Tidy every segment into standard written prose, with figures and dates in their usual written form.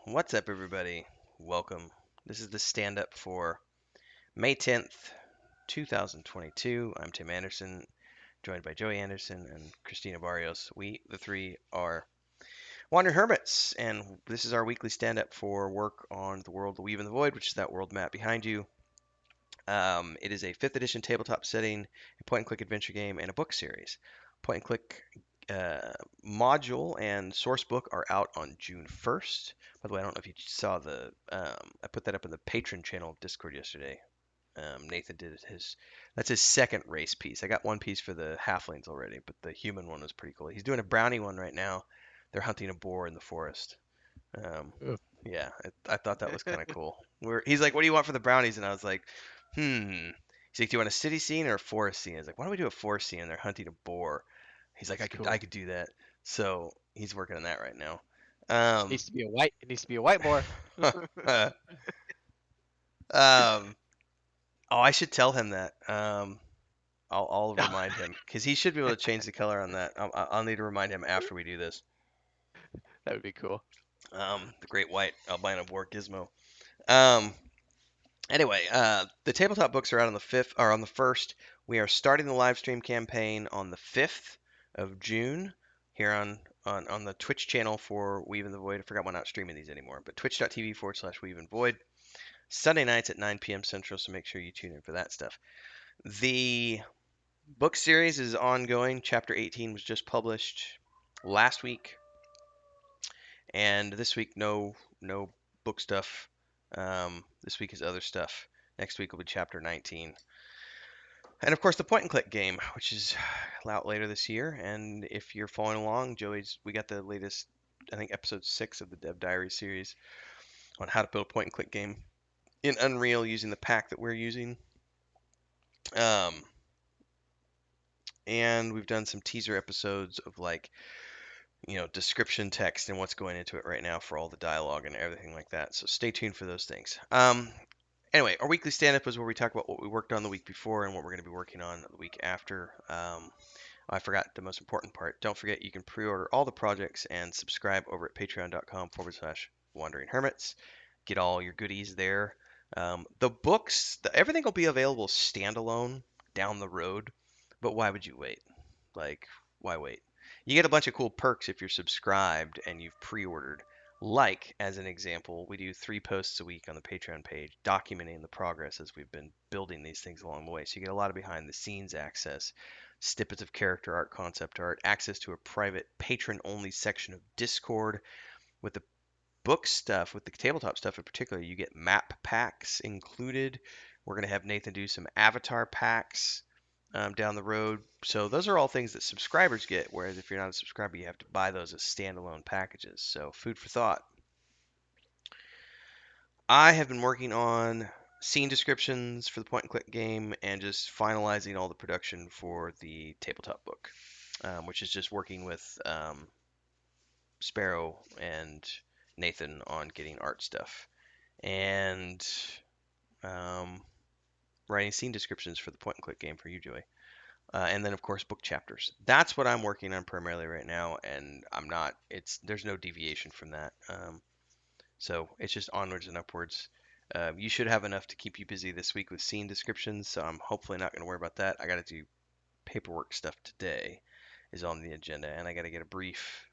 What's up, everybody? Welcome. This is the stand up for May 10th, 2022. I'm Tim Anderson, joined by Joey Anderson and Christina Barrios. We, the three, are Wandering Hermits, and this is our weekly stand up for work on the world, The Weave and the Void, which is that world map behind you. It is a 5th edition tabletop setting, a point and click adventure game, and a book series. Point and click uh, module and source book are out on June 1st. By the way, I don't know if you saw I put that up in the patron channel of Discord yesterday. Nathan did that's his second race piece. I got one piece for the halflings already, but the human one was pretty cool. He's doing a brownie one right now. They're hunting a boar in the forest. Um, Oh, yeah, I thought that was kind of cool. He's like, "What do you want for the brownies?" And I was like, "Hmm." He's like, "Do you want a city scene or a forest scene?" I was like, "Why don't we do a forest scene?" And they're hunting a boar. He's like, that's I cool. could do that." So he's working on that right now. Um, Needs to be a white. It needs to be a white boar. um, oh, I should tell him that. I'll remind him because he should be able to change the color on that. I'll need to remind him after we do this. That would be cool. The great white albino boar gizmo. Um, Anyway, the tabletop books are out on the 5th or on the 1st. We are starting the live stream campaign on the 5th of June here on the Twitch channel for Weave and the Void. I forgot we're not streaming these anymore, but twitch.tv/Weave and Void. Sunday nights at 9 p.m. Central, so make sure you tune in for that stuff. The book series is ongoing. Chapter 18 was just published last week, and this week no book stuff. This week is other stuff. Next week will be chapter 19. And of course, the point and click game, which is out later this year. And if you're following along, we got the latest, I think, episode 6 of the Dev Diary series on how to build a point and click game in Unreal using the pack that we're using. Um, and we've done some teaser episodes of description text and what's going into it right now for all the dialogue and everything like that. So stay tuned for those things. Anyway, our weekly stand up is where we talk about what we worked on the week before and what we're going to be working on the week after. I forgot the most important part. Don't forget you can pre-order all the projects and subscribe over at patreon.com/wandering hermits. Get all your goodies there. The books, everything will be available standalone down the road, but why would you wait? Like, why wait? You get a bunch of cool perks if you're subscribed and you've pre-ordered. Like, as an example, we do 3 posts a week on the Patreon page documenting the progress as we've been building these things along the way. So you get a lot of behind the scenes access, snippets of character art, concept art, access to a private patron only section of Discord. With the book stuff, with the tabletop stuff in particular, you get map packs included. We're going to have Nathan do some avatar packs down the road. So those are all things that subscribers get, whereas if you're not a subscriber, you have to buy those as standalone packages. So food for thought. I have been working on scene descriptions for the point and click game and just finalizing all the production for the tabletop book, which is just working with Sparrow and Nathan on getting art stuff and um, writing scene descriptions for the point and click game for you, Joey. And then of course book chapters. That's what I'm working on primarily right now, and I'm not. There's no deviation from that. So it's just onwards and upwards. You should have enough to keep you busy this week with scene descriptions, so I'm hopefully not going to worry about that. I got to do paperwork stuff today, is on the agenda, and I got to get a brief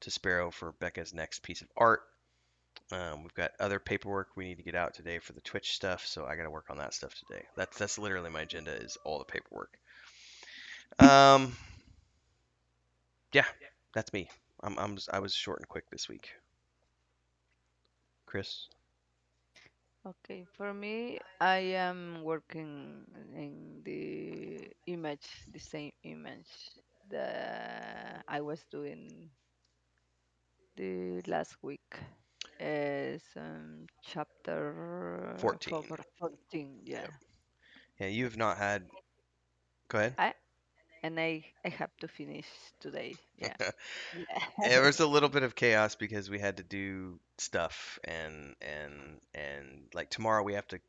to Sparrow for Becca's next piece of art. We've got other paperwork we need to get out today for the Twitch stuff, so I got to work on that stuff today. That's literally my agenda is all the paperwork. Um, yeah, that's me. I was short and quick this week. Chris. Okay, for me, I am working in the image, the same image that I was doing the last week. Is chapter 14. 14, yeah. Yep. Yeah, you have not had. Go ahead. I and I have to finish today. Yeah. Yeah. There was a little bit of chaos because we had to do stuff and like tomorrow we have to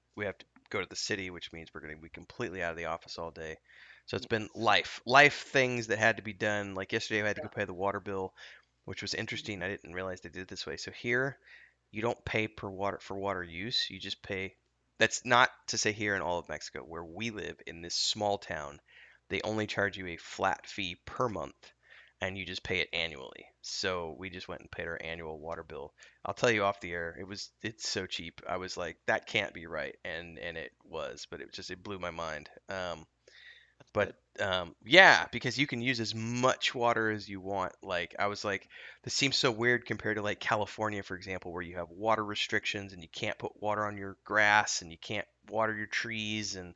go to the city, which means we're going to be completely out of the office all day. So it's been Yes. life things that had to be done. Like yesterday, I had to go pay the water bill. which was interesting. Mhm. I didn't realize they did it this way. So here, you don't pay per water for water use. You just pay. That's not to say here in all of Mexico, where we live in this small town, they only charge you a flat fee per month, and you just pay it annually. So we just went and paid our annual water bill. I'll tell you off the air, it's so cheap. I was like, that can't be right, and it was, but it blew my mind. That's But good. yeah, because you can use as much water as you want. Like I was like, this seems so weird compared to like California, for example, where you have water restrictions and you can't put water on your grass and you can't water your trees and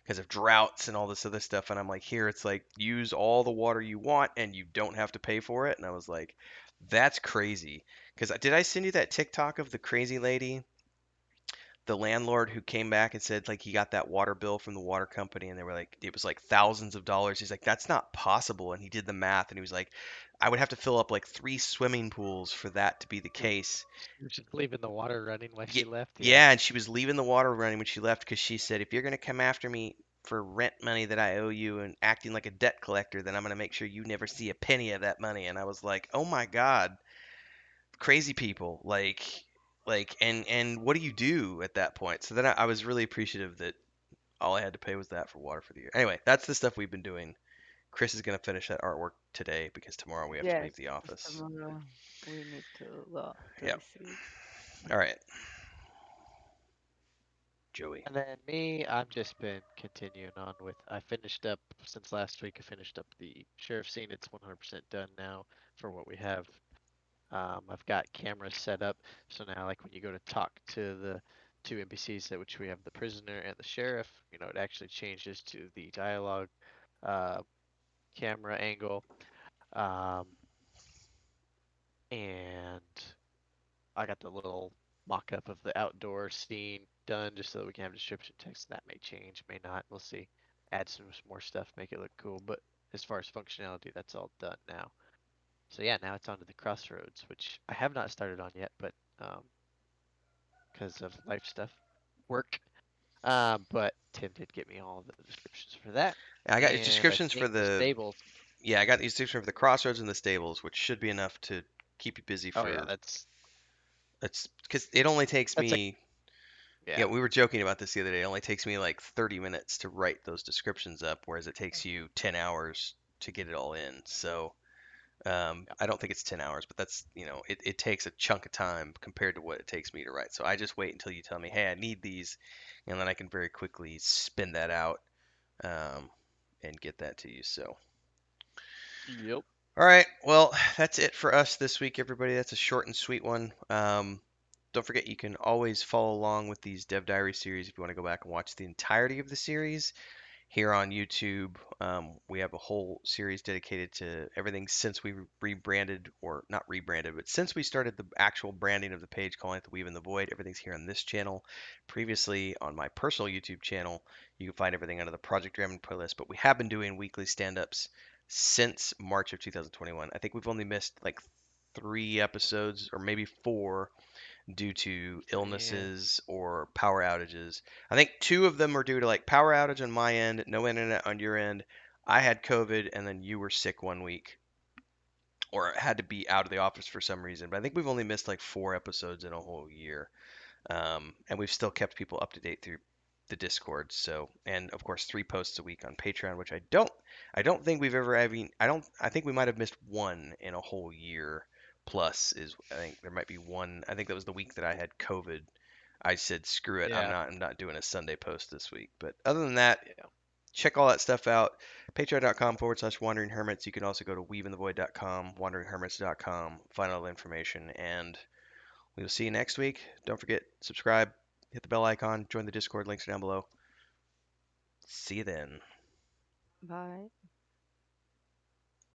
because of droughts and all this other stuff. And I'm like, here it's like use all the water you want and you don't have to pay for it. And I was like, that's crazy. Because did I send you that TikTok of the crazy lady, the landlord who came back and said like he got that water bill from the water company and they were like it was like thousands of dollars. He's like that's not possible and he did the math and he was like I would have to fill up like 3 swimming pools for that to be the She was case. she was just leaving the water running when Yeah, she left. Yeah. yeah, and she was leaving the water running when she left because she said if you're going to come after me for rent money that I owe you and acting like a debt collector, then I'm going to make sure you never see a penny of that money. And I was like, "Oh my God, crazy people." Like and what do you do at that point? So then I was really appreciative that all I had to pay was that for water for the year. Anyway, that's the stuff we've been doing. Chris is going to finish that artwork today because tomorrow we have to Yes, leave the because office. tomorrow we need to go to Yep. the city. All right, Joey. And then me, I've just been continuing on with. I finished up since last week. I finished up the sheriff scene. It's 100% done now for what we have. I've got cameras set up, so now like when you go to talk to the two NPCs, that which we have the prisoner and the sheriff, it actually changes to the dialogue uh, camera angle. Um, and I got the little mock-up of the outdoor scene done just so that we can have description text. That may change, may not. We'll see. Add some more stuff, make it look cool. But as far as functionality, that's all done now. So yeah, now it's on to the crossroads, which I have not started on yet, but because of life stuff, work. But Tim did get me all of the descriptions for that, I got these and I descriptions for think the the stables. yeah, I got these descriptions for the crossroads and the stables, which should be enough to keep you busy Oh yeah, for. that's It's because it only takes that's a me. Yeah, yeah. we were joking about this the other day. It only takes me like 30 minutes to write those descriptions up, whereas it takes you 10 hours to get it all in. So Yeah. I don't think it's 10 hours, but that's, it takes a chunk of time compared to what it takes me to write. So I just wait until you tell me, hey, I need these, and then I can very quickly spin that out um, and get that to you. So, Yep. all right, well, that's it for us this week, everybody. That's a short and sweet one. Don't forget, you can always follow along with these Dev Diary series if you want to go back and watch the entirety of the series here on YouTube. We have a whole series dedicated to everything since we rebranded, or not rebranded, but since we started the actual branding of the page, calling it The Weave in the Void. Everything's here on this channel. Previously, on my personal YouTube channel, you can find everything under the Project Ramen playlist, but we have been doing weekly stand ups since March of 2021. I think we've only missed like 3 episodes or maybe 4 due to Yeah. illnesses or power outages. I think 2 of them are due to like power outage on my end, no internet on your end. I had COVID, and then you were sick one week or had to be out of the office for some reason. But I think we've only missed like 4 episodes in a whole year. And we've still kept people up to date through the Discord. So, and of course, 3 posts a week on Patreon, which I don't think we've ever having, I think we might have missed one in a whole year. Plus, I think there might be one. I think that was the week that I had COVID. I said, screw it, Yeah. I'm not doing a Sunday post this week. But other than that, Yeah. check all that stuff out. Patreon.com/Wandering Hermits. You can also go to weaveinthevoid.com, wanderinghermits.com, find all the information, and we will see you next week. Don't forget, subscribe, hit the bell icon, join the Discord. Links are down below. See you then. Bye.